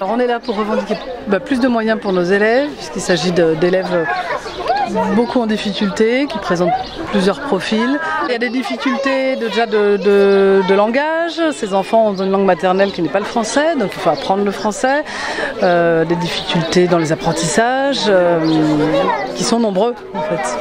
Alors on est là pour revendiquer plus de moyens pour nos élèves, puisqu'il s'agit d'élèves beaucoup en difficulté, qui présentent plusieurs profils. Il y a des difficultés déjà de langage. Ces enfants ont une langue maternelle qui n'est pas le français, donc il faut apprendre le français. Des difficultés dans les apprentissages, qui sont nombreux en fait.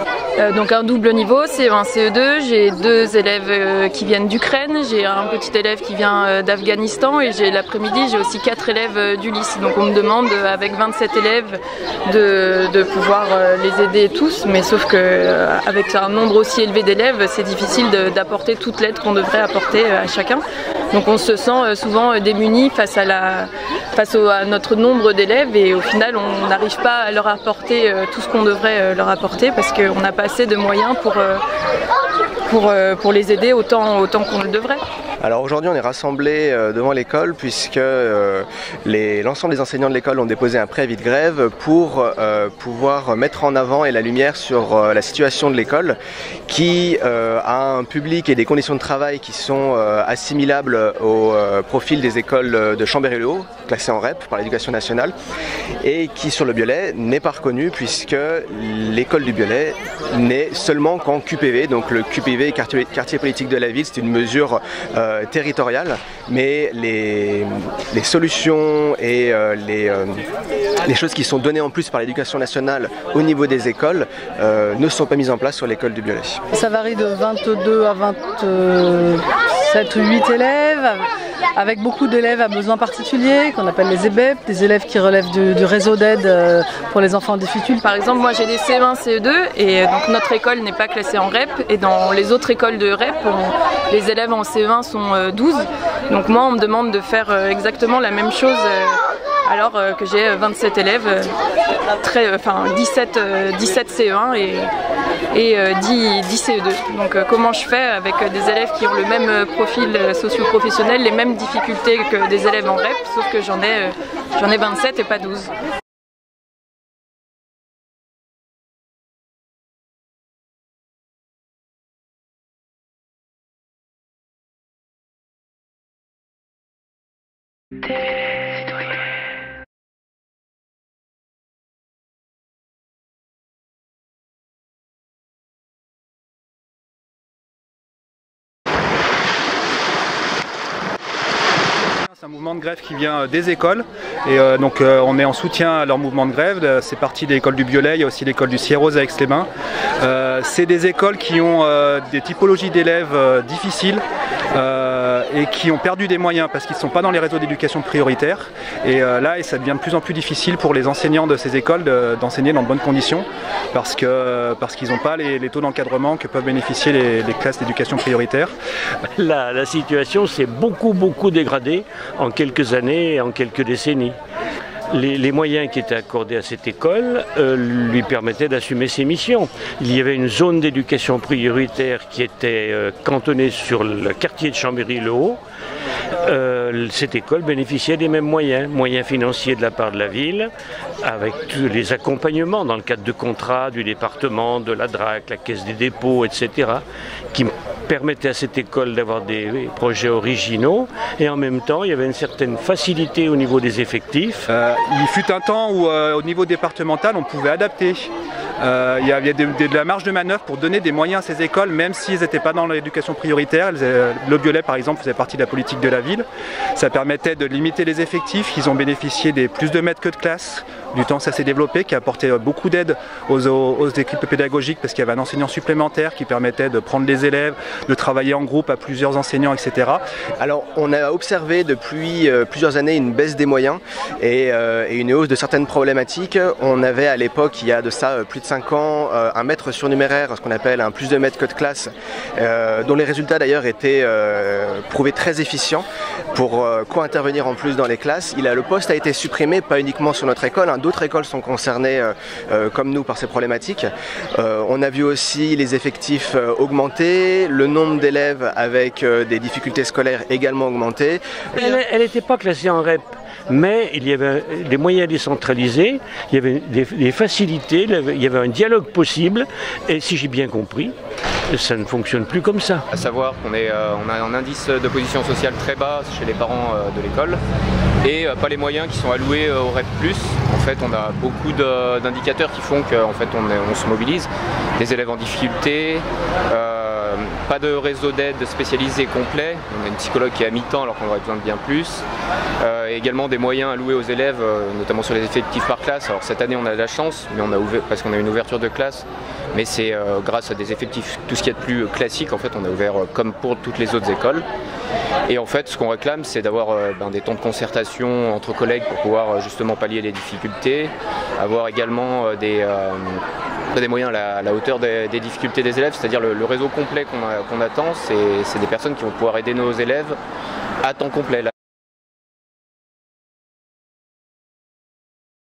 Donc un double niveau, CE1, CE2, j'ai 2 élèves qui viennent d'Ukraine, j'ai un petit élève qui vient d'Afghanistan et l'après-midi j'ai aussi 4 élèves d'Ulysse. Donc on me demande avec 27 élèves de pouvoir les aider tous, mais sauf qu'avec un nombre aussi élevé d'élèves, c'est difficile d'apporter toute l'aide qu'on devrait apporter à chacun. Donc on se sent souvent démunis face à notre nombre d'élèves et au final on n'arrive pas à leur apporter tout ce qu'on devrait leur apporter parce qu'on n'a pas assez de moyens pour les aider autant qu'on le devrait. Alors aujourd'hui on est rassemblés devant l'école puisque l'ensemble des enseignants de l'école ont déposé un préavis de grève pour pouvoir mettre en avant et la lumière sur la situation de l'école qui a un public et des conditions de travail qui sont assimilables au profil des écoles de Chambéry-le-Haut, classées en REP par l'éducation nationale, et qui sur le Biolay n'est pas reconnue puisque l'école du Biolay n'est seulement qu'en QPV, donc le QPV quartier politique de la ville, c'est une mesure territoriale, mais les solutions et les choses qui sont données en plus par l'éducation nationale au niveau des écoles ne sont pas mises en place sur l'école du Biolay. Ça varie de 22 à 27 ou 8 élèves, avec beaucoup d'élèves à besoins particuliers, qu'on appelle les EBEP, des élèves qui relèvent du réseau d'aide pour les enfants en difficulté. Par exemple, moi j'ai des CE1, CE2, et donc notre école n'est pas classée en REP, et dans les autres écoles de REP, les élèves en CE1 sont 12. Donc moi on me demande de faire exactement la même chose alors que j'ai 27 élèves, 17 CE1 et 10 CE2. Donc comment je fais avec des élèves qui ont le même profil socio-professionnel, les mêmes difficultés que des élèves en REP, sauf que j'en ai 27 et pas 12. C'est un mouvement de grève qui vient des écoles et donc on est en soutien à leur mouvement de grève. C'est parti de l'école du Biolay, il y a aussi l'école du Ciel-Rose à Aix-les-Bains. C'est des écoles qui ont des typologies d'élèves difficiles et qui ont perdu des moyens parce qu'ils ne sont pas dans les réseaux d'éducation prioritaires. Et là, ça devient de plus en plus difficile pour les enseignants de ces écoles d'enseigner dans de bonnes conditions parce qu'ils n'ont pas les taux d'encadrement que peuvent bénéficier les classes d'éducation prioritaire. La situation s'est beaucoup dégradée en quelques années, en quelques décennies. Les moyens qui étaient accordés à cette école lui permettaient d'assumer ses missions. Il y avait une zone d'éducation prioritaire qui était cantonnée sur le quartier de Chambéry-le-Haut. Cette école bénéficiait des mêmes moyens financiers de la part de la ville, avec tous les accompagnements dans le cadre de contrats du département, de la DRAC, la Caisse des dépôts, etc., qui permettaient à cette école d'avoir des projets originaux et en même temps il y avait une certaine facilité au niveau des effectifs. Il fut un temps où au niveau départemental on pouvait adapter. Il y avait de la marge de manœuvre pour donner des moyens à ces écoles, même s'ils n'étaient pas dans l'éducation prioritaire. Le Biolay, par exemple, faisait partie de la politique de la ville. Ça permettait de limiter les effectifs. Ils ont bénéficié des plus de maîtres que de classe. Du temps, ça s'est développé, qui a apporté beaucoup d'aide aux équipes pédagogiques parce qu'il y avait un enseignant supplémentaire qui permettait de prendre les élèves, de travailler en groupe à plusieurs enseignants, etc. Alors, on a observé depuis plusieurs années une baisse des moyens et une hausse de certaines problématiques. On avait à l'époque, il y a de ça plus de 5 ans, un maître surnuméraire, ce qu'on appelle un plus de maîtres que de classe, dont les résultats d'ailleurs étaient prouvés très efficients pour co-intervenir en plus dans les classes. Le poste a été supprimé, pas uniquement sur notre école, d'autres écoles sont concernées comme nous par ces problématiques. On a vu aussi les effectifs augmenter, le nombre d'élèves avec des difficultés scolaires également augmenter. Elle n'était pas classée en REP. Mais il y avait des moyens décentralisés, il y avait des facilités, il y avait un dialogue possible, et si j'ai bien compris, ça ne fonctionne plus comme ça. À savoir qu'on on a un indice de position sociale très bas chez les parents de l'école et pas les moyens qui sont alloués au REP+. En fait, on a beaucoup d'indicateurs qui font qu'en fait, on se mobilise. Des élèves en difficulté, pas de réseau d'aide spécialisé complet. On a une psychologue qui est à mi-temps alors qu'on aurait besoin de bien plus. Également des moyens alloués aux élèves, notamment sur les effectifs par classe. Alors cette année on a de la chance, mais parce qu'on a une ouverture de classe, mais c'est grâce à des effectifs, tout ce qu'il y a de plus classique, en fait on a ouvert comme pour toutes les autres écoles. Et en fait ce qu'on réclame c'est d'avoir des temps de concertation entre collègues pour pouvoir justement pallier les difficultés, avoir également des moyens à la hauteur des difficultés des élèves, c'est-à-dire le réseau complet qu'on attend, c'est des personnes qui vont pouvoir aider nos élèves à temps complet.